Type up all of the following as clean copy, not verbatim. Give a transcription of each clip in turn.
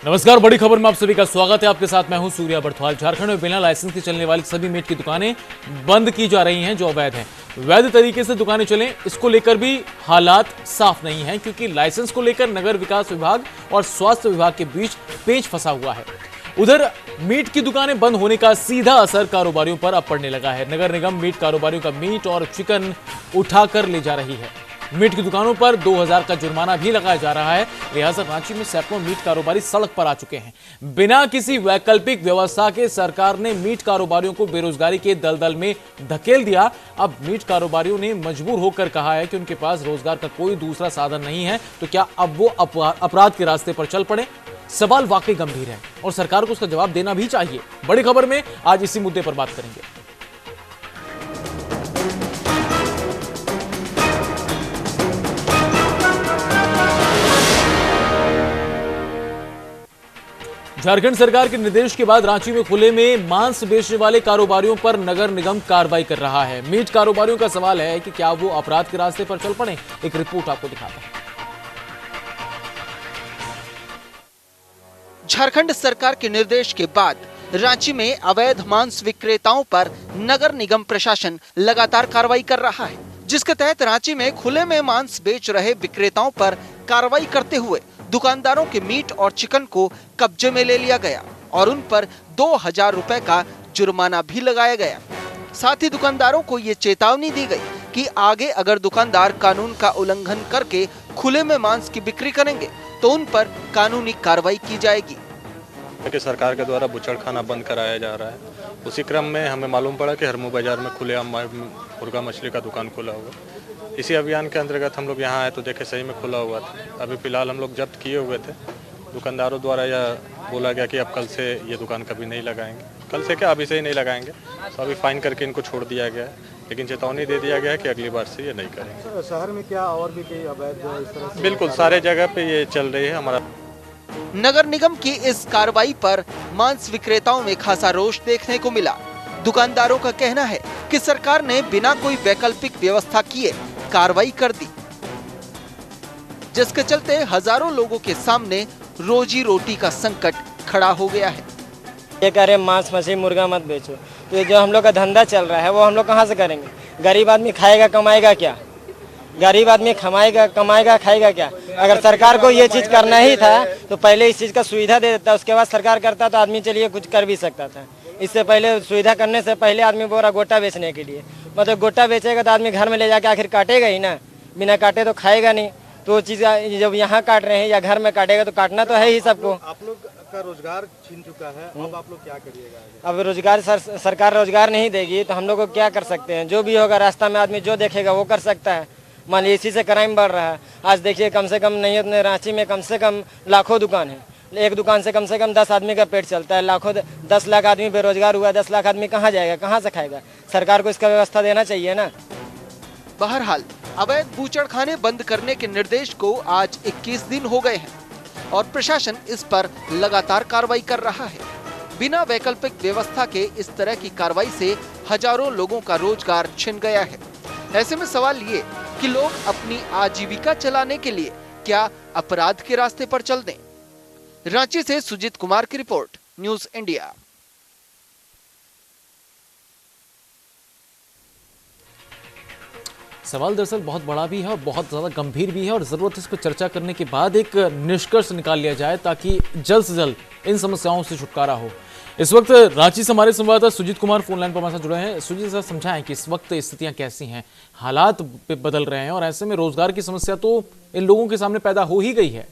नमस्कार, बड़ी खबर में आप सभी का स्वागत है। आपके साथ मैं हूं सूर्या बर्थवाल। झारखंड में बिना लाइसेंस के चलने वाली सभी मीट की दुकानें बंद की जा रही हैं जो अवैध हैं। वैध तरीके से दुकानें चलें, इसको लेकर भी हालात साफ नहीं हैं, क्योंकि लाइसेंस को लेकर नगर विकास विभाग और स्वास्थ्य विभाग के बीच पेच फंसा हुआ है। उधर मीट की दुकानें बंद होने का सीधा असर कारोबारियों पर अब पड़ने लगा है। नगर निगम मीट कारोबारियों का मीट और चिकन उठाकर ले जा रही है। मीट की दुकानों पर 2000 का जुर्माना भी लगाया जा रहा है। लिहाजा रांची में सैकड़ों मीट कारोबारी सड़क पर आ चुके हैं। बिना किसी वैकल्पिक व्यवस्था के सरकार ने मीट कारोबारियों को बेरोजगारी के दलदल में धकेल दिया। अब मीट कारोबारियों ने मजबूर होकर कहा है कि उनके पास रोजगार का कोई दूसरा साधन नहीं है, तो क्या अब वो अपराध के रास्ते पर चल पड़े? सवाल वाकई गंभीर है और सरकार को उसका जवाब देना भी चाहिए। बड़ी खबर में आज इसी मुद्दे पर बात करेंगे। झारखंड सरकार के निर्देश के बाद रांची में खुले में मांस बेचने वाले कारोबारियों पर नगर निगम कार्रवाई कर रहा है। मीट कारोबारियों का सवाल है कि क्या वो अपराध के रास्ते पर चल पड़े? एक रिपोर्ट आपको दिखाता है। झारखंड सरकार के निर्देश के बाद रांची में अवैध मांस विक्रेताओं पर नगर निगम प्रशासन लगातार कार्रवाई कर रहा है, जिसके तहत रांची में खुले में मांस बेच रहे विक्रेताओं पर कार्रवाई करते हुए दुकानदारों के मीट और चिकन को कब्जे में ले लिया गया और उन पर 2000 रुपए का जुर्माना भी लगाया गया। साथ ही दुकानदारों को ये चेतावनी दी गई कि आगे अगर दुकानदार कानून का उल्लंघन करके खुले में मांस की बिक्री करेंगे तो उन पर कानूनी कार्रवाई की जाएगी। कि सरकार के द्वारा बुचड़खाना बंद कराया जा रहा है, उसी क्रम में हमें मालूम पड़ा कि हरमू बाजार में खुलेआम मुर्गा मछली का दुकान खुला हुआ। इसी अभियान के अंतर्गत हम लोग यहाँ आए तो देखे सही में खुला हुआ था। अभी फिलहाल हम लोग जब्त किए हुए थे। दुकानदारों द्वारा यह बोला गया कि अब कल से ये दुकान कभी नहीं लगाएंगे। कल से क्या, अभी से ही नहीं लगाएंगे। तो अभी फाइन करके इनको छोड़ दिया गया है, लेकिन चेतावनी दे दिया गया है कि अगली बार से ये नहीं करेंगे। शहर में क्या और भी कई अवैध इस तरह से? बिल्कुल, सारे जगह पे ये चल रही है। हमारा नगर निगम की इस कार्रवाई पर मांस विक्रेताओं में खासा रोष देखने को मिला। दुकानदारों का कहना है कि सरकार ने बिना कोई वैकल्पिक व्यवस्था किए कार्रवाई कर दी, जिसके चलते हजारों लोगों के सामने रोजी रोटी का संकट खड़ा हो गया है। ये कह रहे मांस मछली मुर्गा मत बेचो, तो ये जो हम लोग का धंधा चल रहा है वो हम लोग कहाँ से करेंगे? गरीब आदमी खाएगा कमाएगा क्या? गरीब आदमी कमाएगा खाएगा क्या? अगर सरकार को ये चीज करना ही था तो पहले इस चीज का सुविधा दे देता, उसके बाद सरकार करता तो आदमी चलिए कुछ कर भी सकता था। इससे पहले सुविधा करने से पहले आदमी बोल रहा गोटा बेचने के लिए, मतलब गोटा बेचेगा तो आदमी घर में ले जाके आखिर काटेगा ही ना, बिना काटे तो खाएगा नहीं। तो वो चीज जब यहाँ काट रहे हैं या घर में काटेगा तो काटना तो है ही सबको। आप लोग का रोजगार छीन चुका है, अब आप लोग क्या करिएगा? अब रोजगार सरकार रोजगार नहीं देगी तो हम लोग को क्या कर सकते हैं? जो भी होगा रास्ता में आदमी जो देखेगा वो कर सकता है। मान लीजिए इसी से क्राइम बढ़ रहा है। आज देखिए कम से कम नहीं उतने रांची में कम से कम लाखों दुकान है। एक दुकान से कम 10 आदमी का पेट चलता है। लाखों 10 लाख आदमी बेरोजगार हुआ, 10 लाख आदमी कहाँ जाएगा, कहाँ से खाएगा? सरकार को इसका व्यवस्था देना चाहिए ना। बहरहाल अवैध बूचड़खाने बंद करने के निर्देश को आज 21 दिन हो गए हैं और प्रशासन इस पर लगातार कार्रवाई कर रहा है। बिना वैकल्पिक व्यवस्था के इस तरह की कार्रवाई से हजारों लोगों का रोजगार छिन गया है। ऐसे में सवाल ये कि लोग अपनी आजीविका चलाने के लिए क्या अपराध के रास्ते पर चल दें? रांची से सुजीत कुमार की रिपोर्ट, न्यूज़ इंडिया। सवाल दरअसल बहुत बड़ा भी है और बहुत ज़्यादा गंभीर भी है और ज़रूरत है इस पर चर्चा करने के बाद एक निष्कर्ष निकाल लिया जाए ताकि जल्द से जल्द इन समस्याओं से छुटकारा हो। इस वक्त रांची से हमारे संवाददाता सुजीत कुमार फोन लाइन पर हमारे साथ जुड़े हैं। सुजीत सर, समझाएं कि इस वक्त स्थितियां कैसी हैं, हालात बदल रहे हैं और ऐसे में रोजगार की समस्या तो इन लोगों के सामने पैदा हो ही गई है।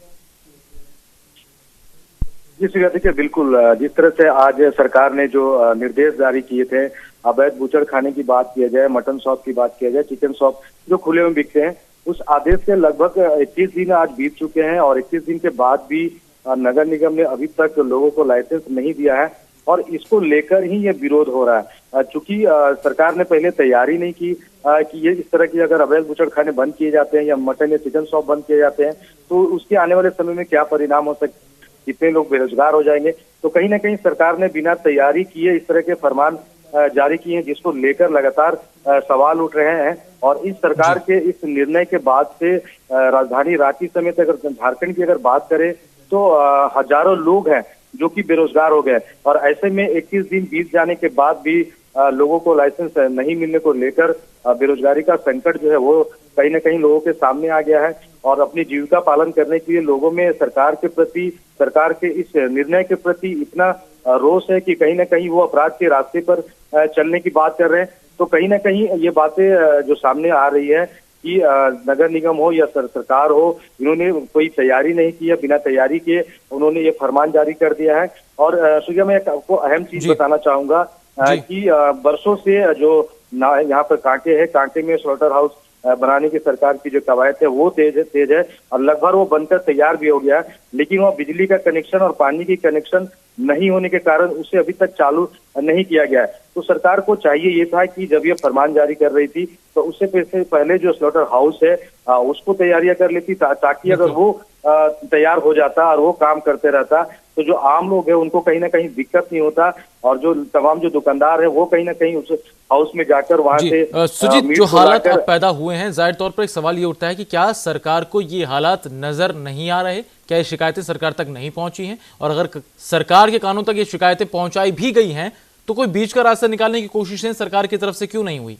जी देखिए, बिल्कुल जिस तरह से आज सरकार ने जो निर्देश जारी किए थे, अवैध बूचड़खाने की बात किया जाए, मटन शॉप की बात किया जाए, चिकन शॉप जो खुले में बिकते हैं, उस आदेश के लगभग 21 दिन आज बीत चुके हैं और 21 दिन के बाद भी नगर निगम ने अभी तक लोगों को लाइसेंस नहीं दिया है और इसको लेकर ही ये विरोध हो रहा है। चूंकि सरकार ने पहले तैयारी नहीं की कि ये इस तरह की अगर अवैध बूचड़खाने बंद किए जाते हैं या मटन या चिकन शॉप बंद किए जाते हैं तो उसके आने वाले समय में क्या परिणाम हो सकते, कितने लोग बेरोजगार हो जाएंगे। तो कहीं ना कहीं सरकार ने बिना तैयारी किए इस तरह के फरमान जारी किए हैं जिसको लेकर लगातार सवाल उठ रहे हैं। और इस सरकार के इस निर्णय के बाद से राजधानी रांची समेत अगर झारखंड की अगर बात करें तो हजारों लोग हैं जो कि बेरोजगार हो गए और ऐसे में 21 दिन बीत जाने के बाद भी लोगों को लाइसेंस नहीं मिलने को लेकर बेरोजगारी का संकट जो है वो कहीं ना कहीं लोगों के सामने आ गया है। और अपनी जीविका पालन करने के लिए लोगों में सरकार के प्रति, सरकार के इस निर्णय के प्रति इतना रोष है कि कहीं ना कहीं वो अपराध के रास्ते पर चलने की बात कर रहे हैं। तो कहीं ना कहीं ये बातें जो सामने आ रही है कि नगर निगम हो या सरकार हो, इन्होंने कोई तैयारी नहीं की है, बिना तैयारी के उन्होंने ये फरमान जारी कर दिया है। और सूर्या, मैं आपको अहम चीज बताना चाहूंगा कि बरसों से जो यहाँ पर कांके में स्लॉटर हाउस बनाने की सरकार की जो कवायद है वो तेज है और लगभग वो बनकर तैयार भी हो गया है, लेकिन वो बिजली का कनेक्शन और पानी की कनेक्शन नहीं होने के कारण उसे अभी तक चालू नहीं किया गया है। तो सरकार को चाहिए ये था कि जब ये फरमान जारी कर रही थी तो उससे पहले जो स्लॉटर हाउस है उसको तैयारियां कर लेती ताकि अगर वो तैयार हो जाता और वो काम करते रहता तो जो आम लोग हैं उनको कहीं ना कहीं दिक्कत नहीं होता और जो तमाम जो दुकानदार है वो कहीं ना कहीं उस हाउस में जाकर वहां से सुजीत, जो हालात अब पैदा हुए हैं, जाहिर तौर पर एक सवाल ये उठता है कि क्या सरकार को ये हालात नजर नहीं आ रहे, क्या ये शिकायतें सरकार तक नहीं पहुंची हैं? और अगर सरकार के कानों तक ये शिकायतें पहुंचाई भी गई हैं तो कोई बीच का रास्ता निकालने की कोशिशें सरकार की तरफ से क्यों नहीं हुई?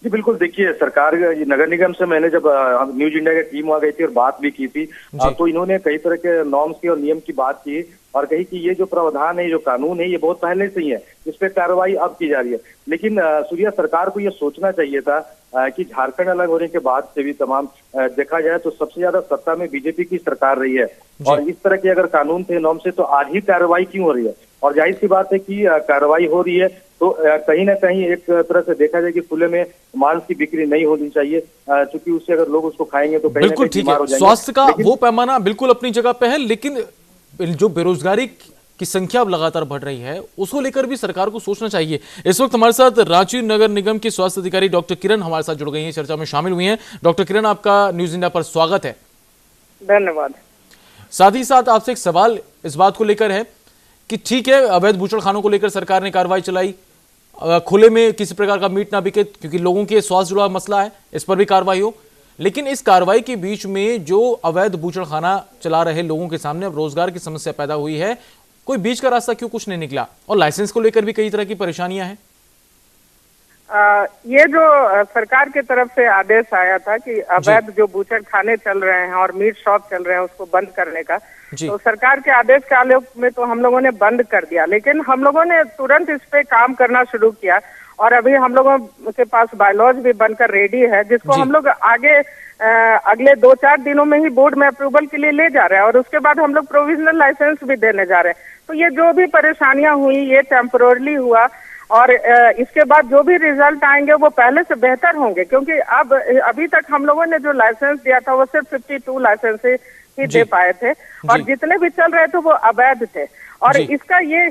जी बिल्कुल, देखिए सरकार नगर निगम से मैंने जब न्यूज इंडिया की टीम वहां गई थी और बात भी की थी तो इन्होंने कई तरह के नॉर्म्स की और नियम की बात की और कही कि ये जो प्रावधान है, जो कानून है, ये बहुत पहले से ही है, इस पे कार्रवाई अब की जा रही है। लेकिन सूर्या, सरकार को ये सोचना चाहिए था कि झारखंड अलग होने के बाद से भी तमाम देखा जाए तो सबसे ज्यादा सत्ता में बीजेपी की सरकार रही है और इस तरह के अगर कानून थे, नॉर्म से, तो आज ही कार्रवाई क्यों हो रही है? और जाहिर सी बात है कि कार्रवाई हो रही है तो कहीं ना कहीं एक तरह से देखा जाए कि खुले में मांस की बिक्री नहीं होनी चाहिए, क्योंकि उससे अगर लोग उसको खाएंगे तो कहीं ना कहीं बीमार हो जाएंगे। स्वास्थ्य का वो पैमाना बिल्कुल अपनी जगह पे है, लेकिन जो बेरोजगारी की संख्या अब लगातार बढ़ रही है उसको लेकर भी सरकार को सोचना चाहिए। इस वक्त हमारे साथ रांची नगर निगम की स्वास्थ्य अधिकारी डॉक्टर किरण हमारे साथ जुड़ गई हैं, चर्चा में शामिल हुई हैं। डॉक्टर किरण, आपका न्यूज इंडिया पर स्वागत है। धन्यवाद। साथ ही साथ आपसे एक सवाल इस बात को लेकर है कि ठीक है, अवैध बूचड़खानों को लेकर सरकार ने कार्रवाई चलाई, खुले में किसी प्रकार का मीट ना बिके क्योंकि लोगों के स्वास्थ्य जुड़ा मसला है, इस पर भी कार्रवाई हो, लेकिन इस कार्रवाई के बीच में जो अवैध बूचड़खाना चला रहे लोगों के सामने अब रोजगार की समस्या पैदा हुई है, कोई बीच का रास्ता क्यों कुछ नहीं निकला? और लाइसेंस को लेकर भी कई तरह की परेशानियां हैं। ये जो सरकार की तरफ से आदेश आया था कि अवैध जो बूचड़ खाने चल रहे हैं और मीट शॉप चल रहे हैं उसको बंद करने का, तो सरकार के आदेश के आलोक में तो हम लोगों ने बंद कर दिया, लेकिन हम लोगों ने तुरंत इस पे काम करना शुरू किया और अभी हम लोगों के पास बायलॉज भी बनकर रेडी है, जिसको हम लोग आगे अगले 2-4 दिनों में ही बोर्ड में अप्रूवल के लिए ले जा रहे हैं और उसके बाद हम लोग प्रोविजनल लाइसेंस भी देने जा रहे हैं। तो ये जो भी परेशानियां हुई ये टेम्पोरली हुआ और इसके बाद जो भी रिजल्ट आएंगे वो पहले से बेहतर होंगे, क्योंकि अब अभी तक हम लोगों ने जो लाइसेंस दिया था वो सिर्फ 52 लाइसेंस ही दे पाए थे और जितने भी चल रहे थे वो अवैध थे और इसका ये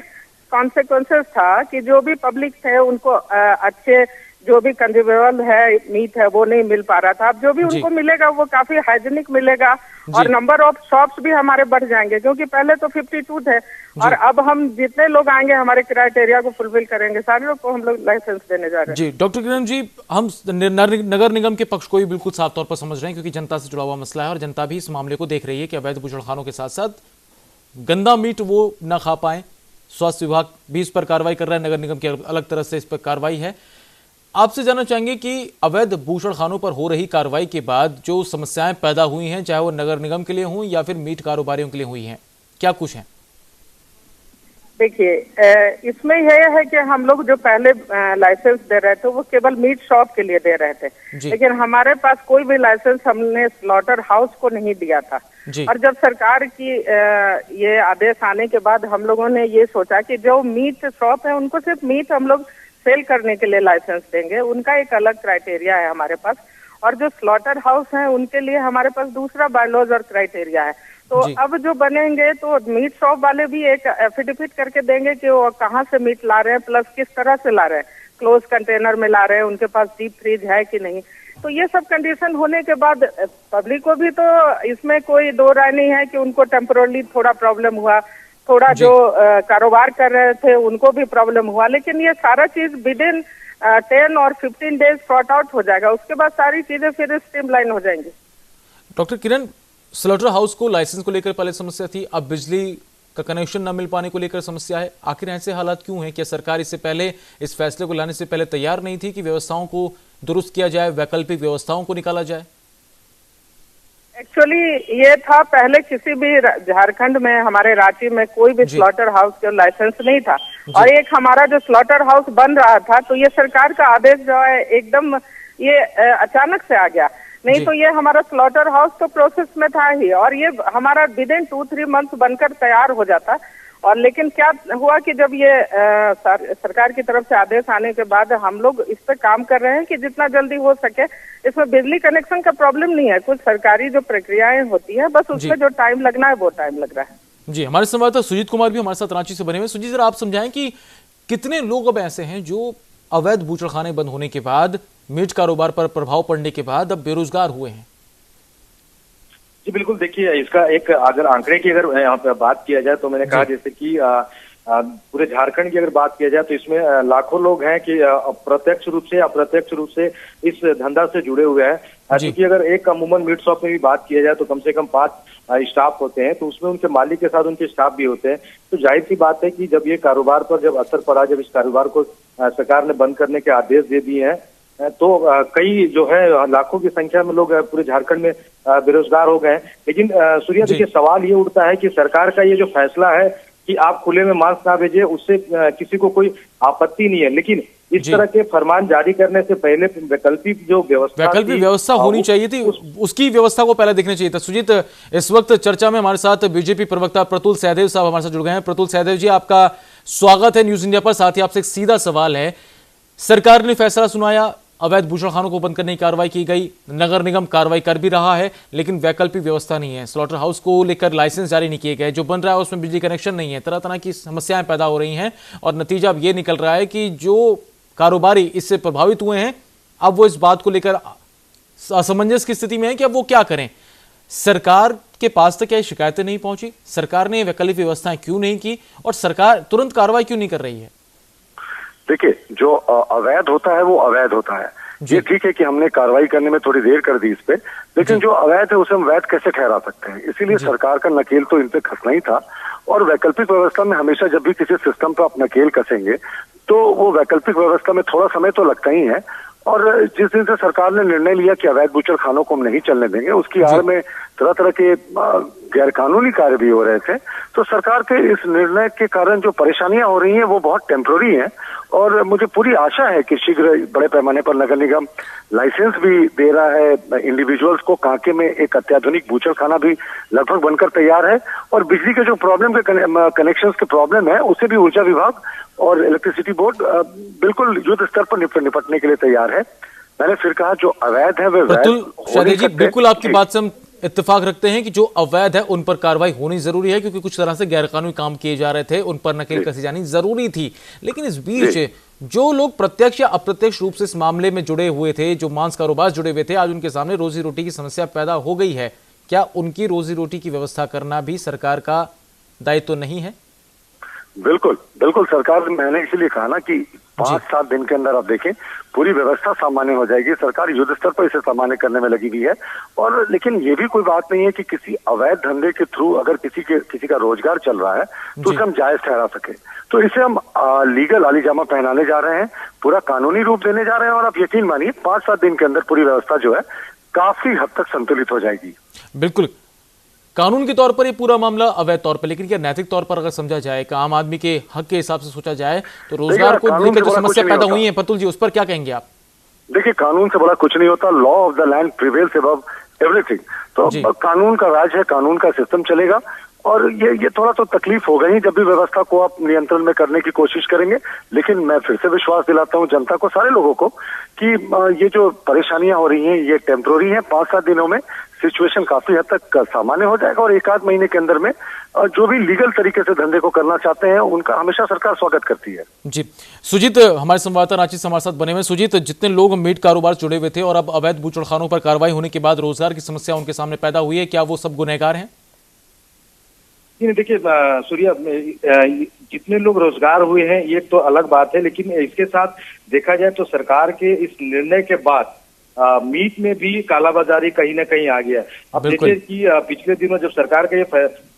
कॉन्सिक्वेंसेस था कि जो भी पब्लिक थे उनको अच्छे जो भी कंज्यूमेबल है मीट है वो नहीं मिल पा रहा था। अब जो भी उनको मिलेगा वो काफी हाइजीनिक मिलेगा और नंबर ऑफ शॉप्स भी हमारे बढ़ जाएंगे, क्योंकि पहले तो 52 थे और अब हम जितने लोग आएंगे हमारे क्राइटेरिया को फुलफिल करेंगे, सारे लोग को हम लोग लाइसेंस देने जा रहे हैं। जी डॉक्टर किरण जी, हम नगर निगम के पक्ष को भी बिल्कुल साफ तौर पर समझ रहे हैं क्योंकि जनता से जुड़ा हुआ मसला है और जनता भी इस मामले को देख रही है कि अवैध बूचड़खानों के साथ साथ गंदा मीट वो न खा पाए। स्वास्थ्य विभाग भी इस पर कार्रवाई कर रहा है, नगर निगम की अलग तरह से इस पर कार्रवाई है। आपसे जानना चाहेंगे कि अवैध बूचड़खानों पर हो रही कार्रवाई के बाद जो समस्याएं पैदा हुई हैं, चाहे वो नगर निगम के लिए हों या फिर मीट कारोबारियों के लिए हुई हैं, क्या कुछ है? देखिए, इसमें यह है कि हम लोग जो पहले लाइसेंस दे रहे थे वो केवल मीट शॉप के लिए दे रहे थे, लेकिन हमारे पास कोई भी लाइसेंस हमने स्लॉटर हाउस को नहीं दिया था। और जब सरकार की ये आदेश आने के बाद हम लोगों ने ये सोचा कि जो मीट शॉप है उनको सिर्फ मीट हम लोग सेल करने के लिए लाइसेंस देंगे, उनका एक अलग क्राइटेरिया है हमारे पास और जो स्लॉटर हाउस हैं उनके लिए हमारे पास दूसरा बायलॉज और क्राइटेरिया है। तो अब जो बनेंगे तो मीट शॉप वाले भी एक एफिडेविट करके देंगे कि वो कहाँ से मीट ला रहे हैं, प्लस किस तरह से ला रहे हैं, क्लोज कंटेनर में ला रहे हैं, उनके पास डीप फ्रीज है कि नहीं। तो ये सब कंडीशन होने के बाद पब्लिक को भी तो इसमें कोई दो राय नहीं है कि उनको टेम्पोरली थोड़ा प्रॉब्लम हुआ, थोड़ा जो कारोबार कर रहे थे उनको भी प्रॉब्लम हुआ, लेकिन ये सारा चीज विद इन 10 और 15 डेज सॉर्ट आउट हो जाएगा। उसके बाद सारी चीजें फिर स्ट्रीमलाइन हो जाएंगी। डॉक्टर किरण, स्लॉटर हाउस को लाइसेंस को लेकर पहले समस्या थी, अब बिजली का कनेक्शन न मिल पाने को लेकर समस्या है। आखिर ऐसे हालात क्यों हैं? क्या सरकार इससे पहले, इस फैसले को लाने से पहले तैयार नहीं थी कि व्यवस्थाओं को दुरुस्त किया जाए, वैकल्पिक व्यवस्थाओं को निकाला जाए? एक्चुअली ये था, पहले किसी भी झारखंड में, हमारे रांची में कोई भी स्लॉटर हाउस का लाइसेंस नहीं था, और एक हमारा जो स्लॉटर हाउस बन रहा था तो ये सरकार का आदेश जो है एकदम ये अचानक से आ गया। नहीं तो ये हमारा स्लॉटर हाउस तो प्रोसेस में था ही, और ये हमारा विद इन 2-3 मंथ्स बनकर तैयार हो जाता। और लेकिन क्या हुआ कि जब ये सरकार की तरफ से आदेश आने के बाद हम लोग इस पे काम कर रहे हैं कि जितना जल्दी हो सके। इसमें बिजली कनेक्शन का प्रॉब्लम नहीं है, कुछ सरकारी जो प्रक्रियाएं होती है बस उसमें जो टाइम लगना है वो टाइम लग रहा है। जी, हमारे संवाददाता सुजीत कुमार भी हमारे साथ रांची से बने हुए। सुजीत, जरा आप समझाएं कि कितने लोग अब ऐसे हैं जो अवैध बूचड़खाने बंद होने के बाद, मीट कारोबार पर प्रभाव पड़ने के बाद अब बेरोजगार हुए हैं? जी बिल्कुल, देखिए इसका एक अगर आंकड़े की अगर यहाँ पे बात किया जाए तो मैंने कहा जैसे कि पूरे झारखंड की अगर बात किया जाए तो इसमें लाखों लोग हैं कि प्रत्यक्ष रूप से अप्रत्यक्ष रूप से इस धंधा से जुड़े हुए हैं। क्योंकि अगर एक अमूमन मीट शॉप में भी बात किया जाए तो कम से कम 5 स्टाफ होते हैं, तो उसमें उनके मालिक के साथ उनके स्टाफ भी होते हैं। तो जाहिर सी बात है कि जब ये कारोबार पर जब असर पड़ा, जब इस कारोबार को सरकार ने बंद करने के आदेश दे दिए हैं, तो कई जो है लाखों की संख्या में लोग पूरे झारखंड में बेरोजगार हो गए। लेकिन सूर्या, देखिए सवाल ये उठता है कि सरकार का ये जो फैसला है कि आप खुले में मांस ना भेजिए, उससे किसी को कोई आपत्ति नहीं है, लेकिन इस तरह के फरमान जारी करने से पहले वैकल्पिक जो व्यवस्था होनी चाहिए थी, उसकी व्यवस्था को पहले देखना चाहिए था। सुजीत, इस वक्त चर्चा में हमारे साथ बीजेपी प्रवक्ता प्रतुल सहदेव साहब हमारे साथ जुड़ गए हैं। प्रतुल सहदेव जी, आपका स्वागत है न्यूज इंडिया पर। साथ ही आपसे एक सीधा सवाल है, सरकार ने फैसला सुनाया, अवैध बूचड़खानों को बंद करने की कार्रवाई की गई, नगर निगम कार्रवाई कर भी रहा है, लेकिन वैकल्पिक व्यवस्था नहीं है। स्लॉटर हाउस को लेकर लाइसेंस जारी नहीं किए गए, जो बन रहा है उसमें बिजली कनेक्शन नहीं है, तरह तरह की समस्याएं पैदा हो रही हैं, और नतीजा अब ये निकल रहा है कि जो कारोबारी इससे प्रभावित हुए हैं अब वो इस बात को लेकर असमंजस की स्थिति में है कि अब वो क्या करें। सरकार के पास तक क्या शिकायतें नहीं पहुंची? सरकार ने वैकल्पिक व्यवस्थाएं क्यों नहीं की, और सरकार तुरंत कार्रवाई क्यों नहीं कर रही है? देखिए, जो अवैध होता है वो अवैध होता है। ये ठीक है कि हमने कार्रवाई करने में थोड़ी देर कर दी इस पे, लेकिन जो अवैध है उसे हम वैध कैसे ठहरा सकते हैं? इसीलिए सरकार का नकेल तो इन पे कसना ही था। और वैकल्पिक व्यवस्था में हमेशा जब भी किसी सिस्टम पर आप नकेल कसेंगे तो वो वैकल्पिक व्यवस्था में थोड़ा समय तो लगता ही है। और जिस दिन से सरकार ने निर्णय लिया कि अवैध बूचड़खानों को हम नहीं चलने देंगे, उसकी आड़ में तरह तरह के गैरकानूनी कार्य भी हो रहे थे। तो सरकार के इस निर्णय के कारण जो परेशानियां हो रही हैं वो बहुत टेम्पररी हैं, और मुझे पूरी आशा है कि शीघ्र बड़े पैमाने पर नगर निगम लाइसेंस भी दे रहा है इंडिविजुअल्स को। कांके में एक अत्याधुनिक बूचड़खाना भी लगभग बनकर तैयार है, और बिजली के जो प्रॉब्लम के कनेक्शंस के प्रॉब्लम है उसे भी ऊर्जा विभाग और इलेक्ट्रिसिटी बोर्ड बिल्कुल युद्ध स्तर पर निपटने के लिए तैयार है। मैंने फिर कहा, जो अवैध है वे वैध। बिल्कुल आपकी बात से हम इत्तेफाक रखते हैं कि जो अवैध है उन पर कार्रवाई होनी जरूरी है, क्योंकि कुछ तरह से गैरकानूनी काम किए जा रहे थे, उन पर नकेल कसी जानी जरूरी थी। लेकिन इस बीच जो लोग प्रत्यक्ष या अप्रत्यक्ष रूप से इस मामले में जुड़े हुए थे, जो मांस कारोबार जुड़े हुए थे, आज उनके सामने रोजी रोटी की समस्या पैदा हो गई है। क्या उनकी रोजी रोटी की व्यवस्था करना भी सरकार का दायित्व नहीं है? बिल्कुल बिल्कुल, सरकार, मैंने इसीलिए कहा ना कि 5-7 दिन के अंदर आप देखें पूरी व्यवस्था सामान्य हो जाएगी। सरकार युद्ध स्तर पर इसे सामान्य करने में लगी हुई है। और लेकिन ये भी कोई बात नहीं है कि किसी अवैध धंधे के थ्रू अगर किसी का रोजगार चल रहा है तो उसे हम जायज ठहरा सके। तो इसे हम लीगल आलीजामा पहनाने जा रहे हैं, पूरा कानूनी रूप देने जा रहे हैं, और आप यकीन मानिए 5-7 दिन के अंदर पूरी व्यवस्था जो है काफी हद तक संतुलित हो जाएगी। बिल्कुल, कानून के तौर पर ये पूरा मामला अवैध तौर पर, लेकिन क्या नैतिक तौर पर अगर समझा जाए, कि आम आदमी के हक के हिसाब से सोचा जाए, तो रोजगार को लेकर जो समस्या पैदा हुई है प्रतुल जी, उस पर क्या कहेंगे आप? देखिए, कानून से बड़ा कुछ नहीं होता। Law of the land prevails above everything. तो कानून का राज है, कानून का सिस्टम चलेगा, और ये थोड़ा तो तकलीफ होगा ही जब भी व्यवस्था को आप नियंत्रण में करने की कोशिश करेंगे। लेकिन मैं फिर से विश्वास दिलाता हूं जनता को, सारे लोगों को, कि ये जो परेशानियां हो रही हैं ये टेम्पररी हैं। 5-7 दिनों में सिचुएशन काफी हद तक सामान्य हो जाएगा और 1-8 महीने के अंदर में जो भी लीगल तरीके से धंधे को करना चाहते हैं उनका हमेशा सरकार स्वागत करती है। जी सुजीत, हमारे संवाददाता रांची से हमारे साथ बने हुए। सुजीत, जितने लोग मीट कारोबार जुड़े हुए थे और अब अवैध बूचड़खानों पर कार्रवाई होने के बाद रोजगार की समस्या उनके सामने पैदा हुई है, क्या वो सब गुनहगार हैं? देखिए सूर्या, जितने लोग रोजगार हुए हैं ये तो अलग बात है, लेकिन इसके साथ देखा जाए तो सरकार के इस निर्णय के बाद मीट में भी कालाबाजारी कहीं ना कहीं आ गया। अब देखिए कि पिछले दिनों जब सरकार का ये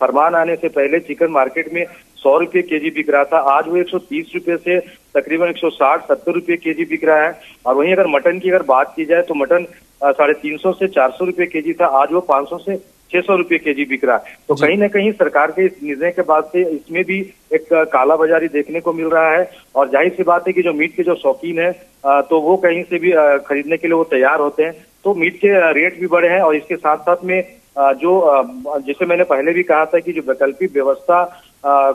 फरमान आने से पहले चिकन मार्केट में 100 रुपये केजी बिक रहा था, आज वो 130 रुपये से तकरीबन 160-170 रुपये केजी बिक रहा है। और वहीं अगर मटन की अगर बात की जाए तो मटन 350 से 400 रुपये केजी था, आज वो 500 से 600 रुपये केजी बिक रहा है। तो कहीं ना कहीं सरकार के इस निर्णय के बाद से इसमें भी एक कालाबाजारी देखने को मिल रहा है। और जाहिर सी बात है कि जो मीट के जो शौकीन है तो वो कहीं से भी खरीदने के लिए वो तैयार होते हैं। तो मीट के रेट भी बढ़े हैं और इसके साथ साथ में जैसे मैंने पहले भी कहा था कि जो वैकल्पिक व्यवस्था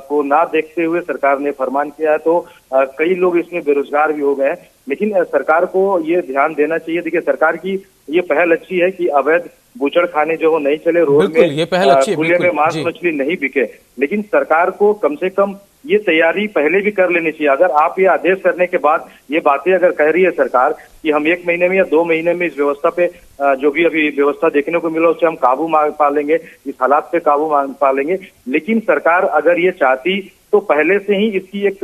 को ना देखते हुए सरकार ने फरमान किया है, तो कई लोग इसमें बेरोजगार भी हो गए हैं। लेकिन सरकार को ये ध्यान देना चाहिए। देखिए, सरकार की ये पहल अच्छी है कि अवैध बूचड़ खाने जो हो नहीं चले, रोड में ये पहल अच्छी है, खुले में मांस मछली नहीं बिके। लेकिन सरकार को कम से कम ये तैयारी पहले भी कर लेनी चाहिए। अगर आप ये आदेश करने के बाद ये बातें अगर कह रही है सरकार कि हम 1 महीने में या 2 महीने में इस व्यवस्था पे जो भी अभी व्यवस्था देखने को मिला उससे हम काबू पा लेंगे, इस हालात पे काबू पा लेंगे, लेकिन सरकार अगर ये चाहती तो पहले से ही इसकी एक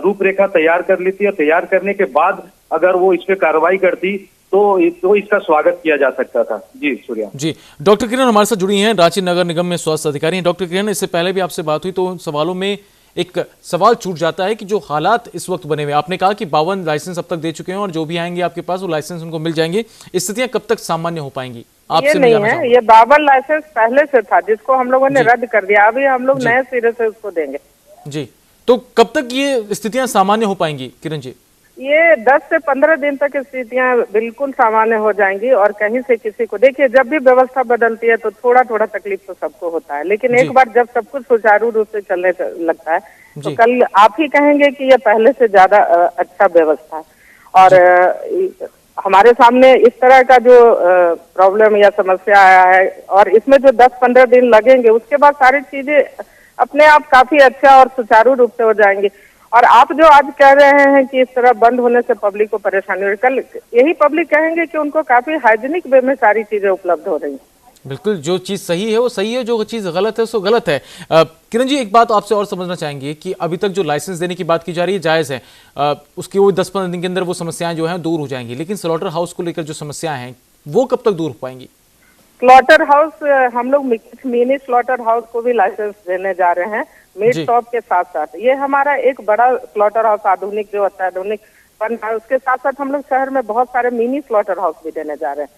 रूपरेखा तैयार कर लेती और तैयार करने के बाद अगर वो इस पे कार्रवाई करती तो इसका स्वागत किया जा सकता था। जी सूर्या जी। डॉक्टर किरण हमारे साथ जुड़ी हैं, रांची नगर निगम में स्वास्थ्य अधिकारी हैं। डॉक्टर किरण, इससे पहले भी आपसे बात हुई तो उन सवालों में एक सवाल छूट जाता है कि जो हालात इस वक्त बने हुए, आपने कहा कि 52 लाइसेंस अब तक दे चुके हैं और जो भी आएंगे आपके पास वो लाइसेंस उनको मिल जाएंगे, स्थितियां कब तक सामान्य हो पाएंगी? ये नहीं है, ये 52 लाइसेंस पहले से था जिसको हम लोगों ने रद्द कर दिया, अभी हम लोग नए सिरे से उसको देंगे। जी, तो कब तक ये स्थितियां सामान्य हो पाएंगी किरण जी? ये 10 से 15 दिन तक स्थितियां बिल्कुल सामान्य हो जाएंगी। और कहीं से किसी को, देखिए जब भी व्यवस्था बदलती है तो थोड़ा थोड़ा तकलीफ तो सबको होता है, लेकिन एक बार जब सब कुछ सुचारू रूप से चलने लगता है तो कल आप ही कहेंगे कि ये पहले से ज्यादा अच्छा व्यवस्था है। और हमारे सामने इस तरह का जो प्रॉब्लम या समस्या आया है और इसमें जो 10-15 दिन लगेंगे उसके बाद सारी चीजें अपने आप काफी अच्छा और सुचारू रूप से हो जाएंगी। और आप जो आज कह रहे हैं कि इस तरह बंद होने से पब्लिक को परेशानी हो रही, कल यही पब्लिक कहेंगे कि उनको काफी हाइजीनिक वे में सारी चीजें उपलब्ध हो रही हैं। बिल्कुल, जो चीज सही है वो सही है, जो चीज गलत है वो गलत है। किरण जी, एक बात आपसे और समझना चाहेंगे कि अभी तक जो लाइसेंस देने की बात की जा रही है जायज है, उसकी वो 10-15 दिन के अंदर वो समस्याएं जो हैं दूर हो जाएंगी, लेकिन स्लॉटर हाउस को लेकर जो समस्याएं हैं वो कब तक दूर हो पाएंगी? स्लॉटर हाउस, हम लोग मिनी स्लॉटर हाउस को भी लाइसेंस देने जा रहे हैं मीट शॉप के साथ साथ। ये हमारा एक बड़ा स्लॉटर हाउस आधुनिक जो अत्याधुनिक बन रहा है, उसके साथ साथ हम लोग शहर में बहुत सारे मिनी स्लॉटर हाउस भी देने जा रहे हैं।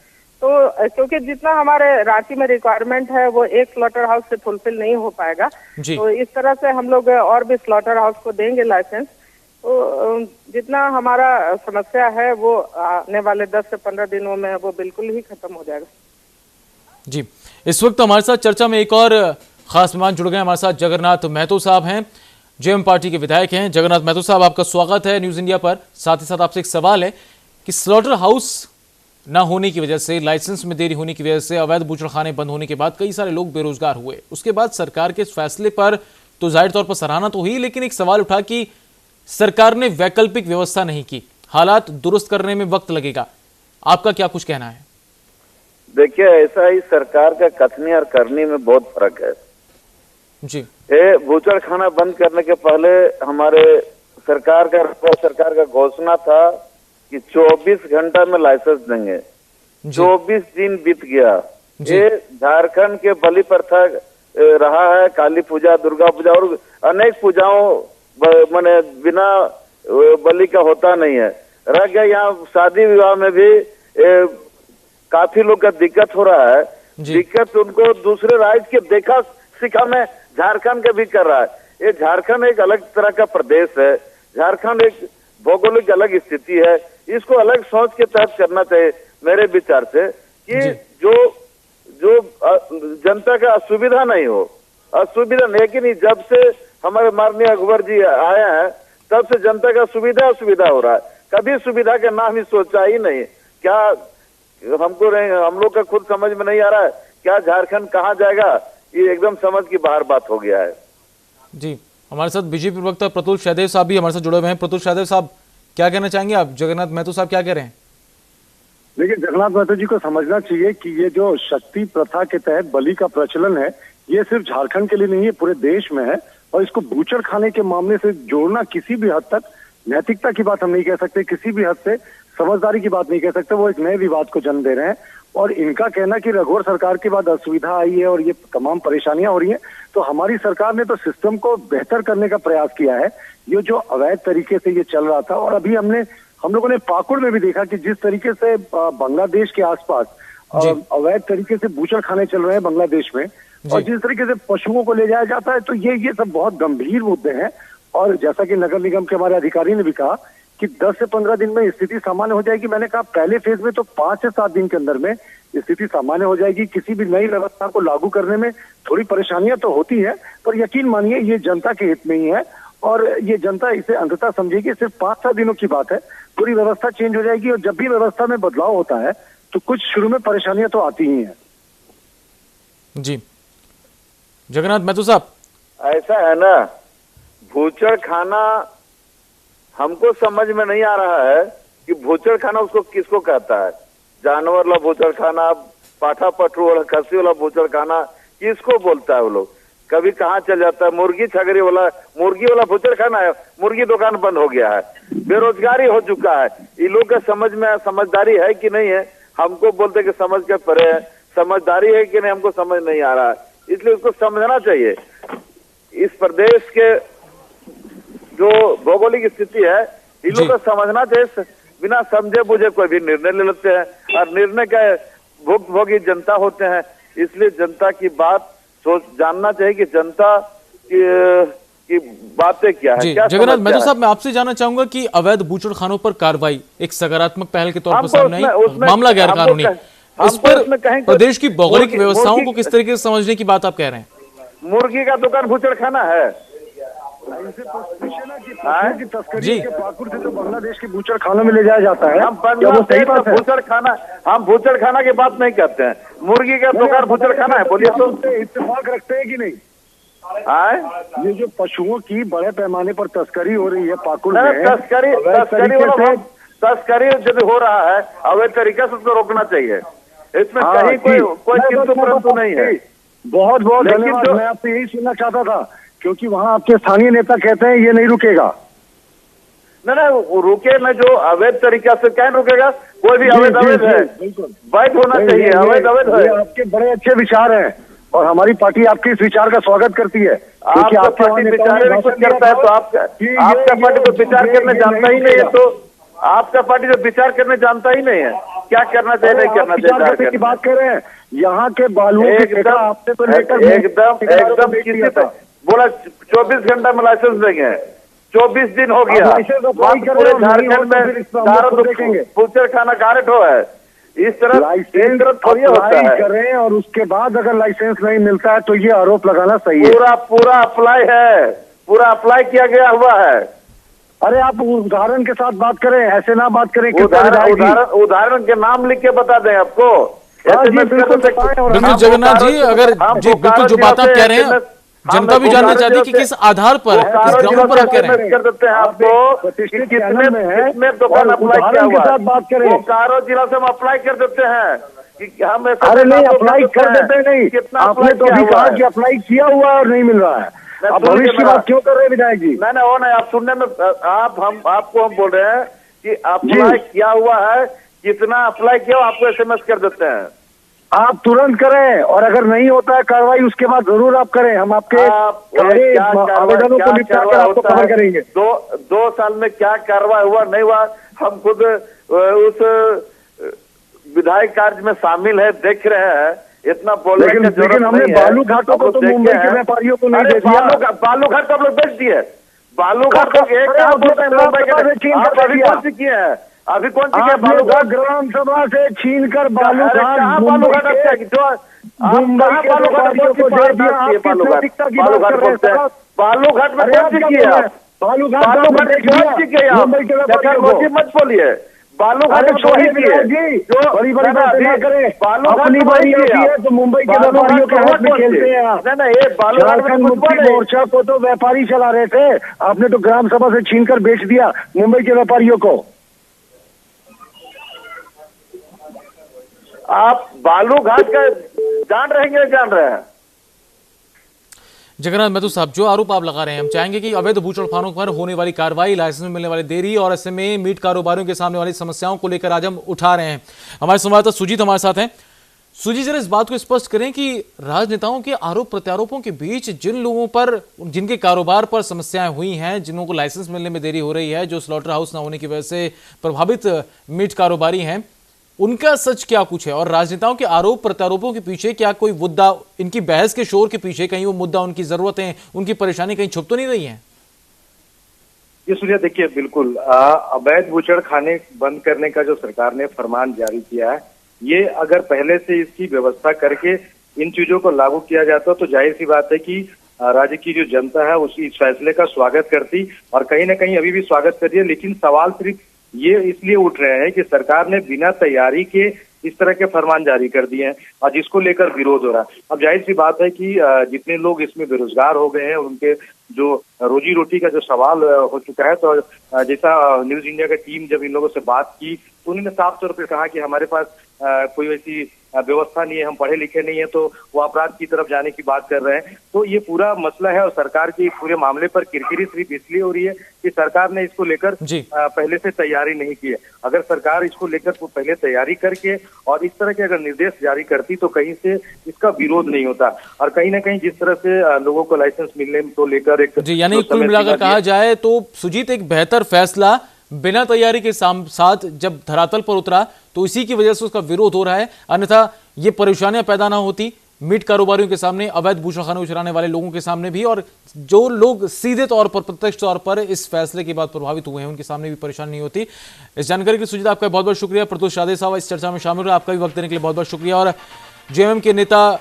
तो क्योंकि जितना हमारे रांची में रिक्वायरमेंट है वो एक स्लॉटर हाउस से फुलफिल नहीं हो पाएगा, तो इस तरह से हम लोग और भी स्लॉटर हाउस को देंगे लाइसेंस। तो जितना हमारा समस्या है वो आने वाले 10 से 15 दिनों में वो बिल्कुल ही खत्म हो जाएगा। जी, इस वक्त हमारे साथ चर्चा में एक और खास मेहमान जुड़ गए। हमारे साथ जगन्नाथ महतो साहब हैं, जेएम पार्टी के विधायक हैं। जगन्नाथ महतो साहब, आपका स्वागत है न्यूज इंडिया पर। साथ ही साथ आपसे एक सवाल है कि स्लॉटर हाउस ना होने की वजह से, लाइसेंस में देरी होने की वजह से, अवैध बूचड़खाने बंद होने के बाद कई सारे लोग बेरोजगार हुए। उसके बाद सरकार के इस फैसले पर तो जाहिर तौर पर सराहना तो हुई, लेकिन एक सवाल उठा कि सरकार ने वैकल्पिक व्यवस्था नहीं की, हालात दुरुस्त करने में वक्त लगेगा। आपका क्या कुछ कहना है? देखिए, ऐसा ही सरकार का कथनी और करनी में बहुत फर्क है जी। ये बूचड़ खाना बंद करने के पहले हमारे सरकार का घोषणा था कि 24 घंटा में लाइसेंस देंगे। 24 दिन बीत गया। ये झारखंड के बलि प्रथा रहा है, काली पूजा, दुर्गा पूजा और अनेक पूजाओं माने बिना बलि का होता नहीं है। रह गया यहाँ शादी विवाह में भी काफी लोग का दिक्कत हो रहा है। दिक्कत उनको दूसरे राज्य के देखा सिखा में झारखंड का भी कर रहा है। ये झारखंड एक अलग तरह का प्रदेश है, झारखंड एक भौगोलिक अलग स्थिति है, इसको अलग सोच के तहत करना चाहिए मेरे विचार से, कि जो जनता का असुविधा नहीं हो, असुविधा, लेकिन जब से हमारे माननीय अकबर जी आए हैं तब से जनता का सुविधा हो रहा है। कभी सुविधा का नाम ही सोचा ही नहीं। क्या हमको नहीं, हम लोग का खुद समझ में नहीं आ रहा है क्या झारखंड कहाँ जाएगा, ये एकदम समझ की बाहर बात हो गया है। जी, हमारे साथ बीजेपी प्रवक्ता प्रतुल सहदेव साहब भी हमारे साथ जुड़े हुए हैं। प्रतुल सहदेव साहब, क्या कहना चाहेंगे आप? जगन्नाथ महतो साहब क्या कह रहे हैं? देखिए, जगन्नाथ महतो जी को समझना चाहिए कि ये जो शक्ति प्रथा के तहत बलि का प्रचलन है, ये सिर्फ झारखंड के लिए नहीं है, पूरे देश में है। और इसको बूचड़ खाने के मामले से जोड़ना किसी भी हद तक नैतिकता की बात हम नहीं कह सकते, किसी भी हद से समझदारी की बात नहीं कह सकते। वो एक नए विवाद को जन्म दे रहे हैं। और इनका कहना कि रघुवर सरकार के बाद असुविधा आई है और ये तमाम परेशानियां हो रही हैं, तो हमारी सरकार ने तो सिस्टम को बेहतर करने का प्रयास किया है। ये जो अवैध तरीके से ये चल रहा था, और अभी हम लोगों ने पाकुड़ में भी देखा कि जिस तरीके से बांग्लादेश के आसपास अवैध तरीके से बूचड़ खाने चल रहे हैं बांग्लादेश में, और जिस तरीके से पशुओं को ले जाया जाता है, तो ये सब बहुत गंभीर मुद्दे हैं। और जैसा कि नगर निगम के हमारे अधिकारी ने भी कहा कि 10 से 15 दिन में स्थिति सामान्य हो जाएगी। मैंने कहा पहले फेज में तो 5 से 7 दिन के अंदर में स्थिति सामान्य हो जाएगी। किसी भी नई व्यवस्था को लागू करने में थोड़ी परेशानियां तो होती है, पर यकीन मानिए ये जनता के हित में ही है और ये जनता इसे अंततः समझेगी। सिर्फ 5-7 दिनों की बात है, पूरी व्यवस्था चेंज हो जाएगी। और जब भी व्यवस्था में बदलाव होता है तो कुछ शुरू में परेशानियां तो आती ही हैं। जी, जगन्नाथ महतो साहब, ऐसा है ना, भूचड़ खाना हमको समझ में नहीं आ रहा है कि भूचड़ खाना उसको किसको कहता है। जानवर वाला भूचड़ खाना, पाठा पटरू वाला, खस्सी वाला भूचड़ खाना किसको बोलता है वो लोग? कभी कहाँ चल जाता है, मुर्गी छगरी वाला, मुर्गी वाला भूचड़ खाना है, मुर्गी दुकान बंद हो गया है, बेरोजगारी हो चुका है। इन लोग का समझ में समझदारी है कि नहीं है, हमको बोलते कि समझ के परे है, समझदारी है कि नहीं हमको समझ नहीं आ रहा है। इसलिए उसको समझना चाहिए। इस प्रदेश के जो भौगोलिक स्थिति है, इन लोग को समझना चाहिए। बिना समझे बुझे कोई भी निर्णय ले लेते हैं, और निर्णय का भुगतभोगी जनता होते हैं। इसलिए जनता की बात जानना चाहिए कि जनता की बातें क्या है। क्या जगन्नाथ महतो साहब, मैं आपसे जानना चाहूंगा कि अवैध बूचड़ खानों पर कार्रवाई एक सकारात्मक पहल के तौर पर सामने आई, मामला गैर कानूनी, इस पर प्रदेश की भौगोलिक व्यवस्थाओं को किस तरीके से समझने की बात आप कह रहे हैं? मुर्गी का दुकान भूचड़ खाना है की तस्करी के पाकुड़ से तो बांग्लादेश के बूचड़ खानों में ले जाया जाता है। हम भूचड़ खाना, हम भूचड़ खाना की बात नहीं करते हैं। मुर्गी का दुकान भूचड़ खाना है, बोलिए तो। इत्तेफाक रखते हैं कि नहीं? आए, ये जो पशुओं की बड़े पैमाने पर तस्करी हो रही है पाकुड़ में, तस्करी जब हो रहा है अवैध तरीके से उसको रोकना चाहिए। इसमें कहीं कोई किंतु परंतु नहीं है। बहुत बहुत धन्यवाद। मैं आपसे यही सुनना चाहता था, क्योंकि वहाँ आपके स्थानीय नेता कहते हैं ये नहीं रुकेगा। नहीं, रुके न, जो अवैध तरीका से क्या रुकेगा? कोई भी अवैध है, वैध होना चाहिए। अवैध है। आपके बड़े अच्छे विचार हैं और हमारी पार्टी आपके इस विचार का स्वागत करती है। आपका पार्टी विचार कुछ करता है तो आपका पार्टी तो विचार करने जानता ही नहीं है, तो आपका पार्टी तो विचार करने जानता ही नहीं है क्या करना चाहिए, नहीं करना चाहिए की बात कर रहे हैं। यहाँ के बालुओं एकदम किसी बोला 24 घंटा में लाइसेंस देंगे। 24 दिन हो गया, पूरे झारखंड में सारा बूचड़ खाना गारंट हो है। इस तरह लाइसेंस थोड़ी होता है। करें और उसके बाद अगर लाइसेंस नहीं मिलता है तो ये आरोप लगाना सही है। पूरा अप्लाई है, पूरा अप्लाई किया गया हुआ है। अरे आप उदाहरण के साथ बात करें, ऐसे ना बात करें। उदाहरण के नाम लिख के बता दें आपको। बिल्कुल जगन्नाथ जी, अगर जी बिल्कुल जो बात आप कह रहे हैं जनता भी जानना चाहती है कि किस आधार पर, किस ग्राउंड पर आप कह रहे हैं। कर देते हैं आपको कितने दुकान अप्लाई किया हुआ है, बात करें कारो जिला से हम अप्लाई कर देते हैं कि हम ऐसे। अरे नहीं, अप्लाई कर देते नहीं, कितना आपने तो अभी कहा कि अप्लाई किया हुआ और नहीं मिल रहा है। आप भविष्य की बात क्यों कर रहे हैं विधायक जी? नहीं वो नहीं, आप सुनने में आपको हम बोल रहे हैं कि अप्लाई किया हुआ है, कितना अप्लाई किया आपको SMS कर देते हैं। आप तुरंत करें और अगर नहीं होता है कार्रवाई उसके बाद जरूर आप करें। हम आपके आवेदनों को निपटा कर आपको खबर करेंगे। 2 साल में क्या कार्रवाई हुआ नहीं हुआ, हम खुद उस विधायक कार्य में शामिल है, देख रहे हैं। इतना बोलने की जरूरत नहीं है। हमने बालू घाटों को तो मुंबई के व्यापारियों को नहीं दे दिया। बालू घाट तो आप लोग बेच दिए। बालू घाट तो एक मुंबई के अभी कौन सी किए हैं? अभी कौन सी बालूघाट ग्राम सभा से छीन कर बालूघाट जो कहाँ बालूघाट बालूघाट में कौन सी की है बालूघाट मत बोलिए बालूघाट छोड़ी जो बड़ी बड़ी बातें ना करें। अपनी बारी आती है तो मुंबई के व्यापारियों के हाथ में खेलते हैं आप। ये झारखंड मुक्ति मोर्चा को तो व्यापारी चला रहे थे, आपने तो ग्राम सभा से छीनकर बेच दिया मुंबई के व्यापारियों को। आप बालूघाट का जान रहे हैं जगन्नाथ महतो साहब, जो आरोप आप लगा रहे हैं, हम चाहेंगे कि अवैध भू चढ़ानों पर होने वाली कार्रवाई, लाइसेंस में मिलने वाली देरी और ऐसे में मीट कारोबारियों के सामने वाली समस्याओं को लेकर आज हम उठा रहे हैं। हमारे संवाददाता सुजीत हमारे साथ हैं। सुजीत, जरा इस बात को स्पष्ट करें कि राजनेताओं के आरोप प्रत्यारोपों के बीच जिन लोगों पर, जिनके कारोबार पर समस्याएं हुई हैं, जिन लोगों को लाइसेंस मिलने में देरी हो रही है, जो स्लॉटर हाउस न होने की वजह से प्रभावित मीट कारोबारी हैं, उनका सच क्या कुछ है और राजनेताओं के आरोप प्रत्यारोपों के पीछे क्या कोई मुद्दा, इनकी बहस के शोर के पीछे कहीं वो मुद्दा, उनकी जरूरतें, उनकी परेशानी कहीं छुप तो नहीं रही है? ये सूर्या, देखिए बिल्कुल अवैध बूचड़ खाने बंद करने का जो सरकार ने फरमान जारी किया है, ये अगर पहले से इसकी व्यवस्था करके इन चीजों को लागू किया जाता तो जाहिर सी बात है कि राज्य की जो जनता है उसकी इस फैसले का स्वागत करती और कहीं ना कहीं अभी भी स्वागत कर रही है। लेकिन सवाल सिर्फ ये इसलिए उठ रहे हैं कि सरकार ने बिना तैयारी के इस तरह के फरमान जारी कर दिए हैं और जिसको लेकर विरोध हो रहा है। अब जाहिर सी बात है कि जितने लोग इसमें बेरोजगार हो गए हैं, उनके जो रोजी रोटी का जो सवाल हो चुका है, तो जैसा न्यूज इंडिया की टीम जब इन लोगों से बात की तो उन्होंने साफ तौर पर कहा कि हमारे पास कोई वैसी व्यवस्था नहीं है, हम पढ़े लिखे नहीं है, तो वो अपराध की तरफ जाने की बात कर रहे हैं। तो ये पूरा मसला है और सरकार की पूरे मामले पर किरकिरी सिर्फ इसलिए हो रही है कि सरकार ने इसको लेकर पहले से तैयारी नहीं की है। अगर सरकार इसको लेकर पहले तैयारी करके और इस तरह के अगर निर्देश जारी करती तो कहीं से इसका विरोध नहीं होता। और कहीं ना कहीं जिस तरह से लोगों को लाइसेंस मिलने को लेकर एक यानी कुल मिलाकर कहा जाए तो सुजीत, एक बेहतर फैसला बिना तैयारी के साथ जब धरातल पर उतरा तो इसी की वजह से उसका विरोध हो रहा है, अन्यथा ये परेशानियां पैदा ना होती मीट कारोबारियों के सामने, अवैध भूषणखाने चलाने वाले लोगों के सामने भी, और जो लोग सीधे तौर पर, प्रत्यक्ष तौर पर इस फैसले के बाद प्रभावित हुए हैं उनके सामने भी परेशानी नहीं होती। इस जानकारी के लिए सुजीत आपका बहुत बहुत शुक्रिया। प्रतोष शादे साहब इस चर्चा में शामिल हुए, आपका भी वक्त देने के लिए बहुत बहुत शुक्रिया। और जेएमएम के नेता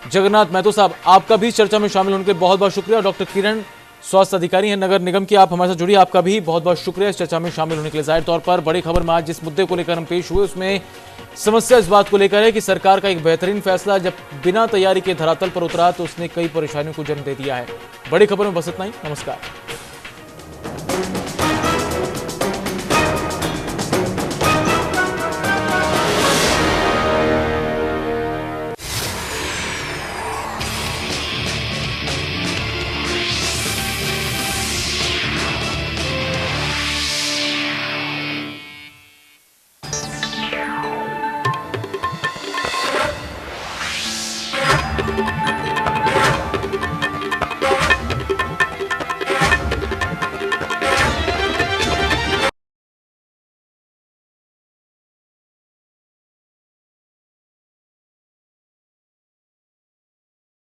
जगन्नाथ महतो साहब, आपका भी चर्चा में शामिल होने के लिए बहुत बहुत शुक्रिया। और डॉक्टर किरण, स्वास्थ्य अधिकारी हैं नगर निगम की, आप हमारे साथ जुड़िए, आपका भी बहुत बहुत शुक्रिया इस चर्चा में शामिल होने के लिए। जाहिर तौर पर बड़ी खबर में आज जिस मुद्दे को लेकर हम पेश हुए उसमें समस्या इस बात को लेकर है कि सरकार का एक बेहतरीन फैसला जब बिना तैयारी के धरातल पर उतरा तो उसने कई परेशानियों को जन्म दे दिया है। बड़ी खबर में बस इतना ही। नमस्कार।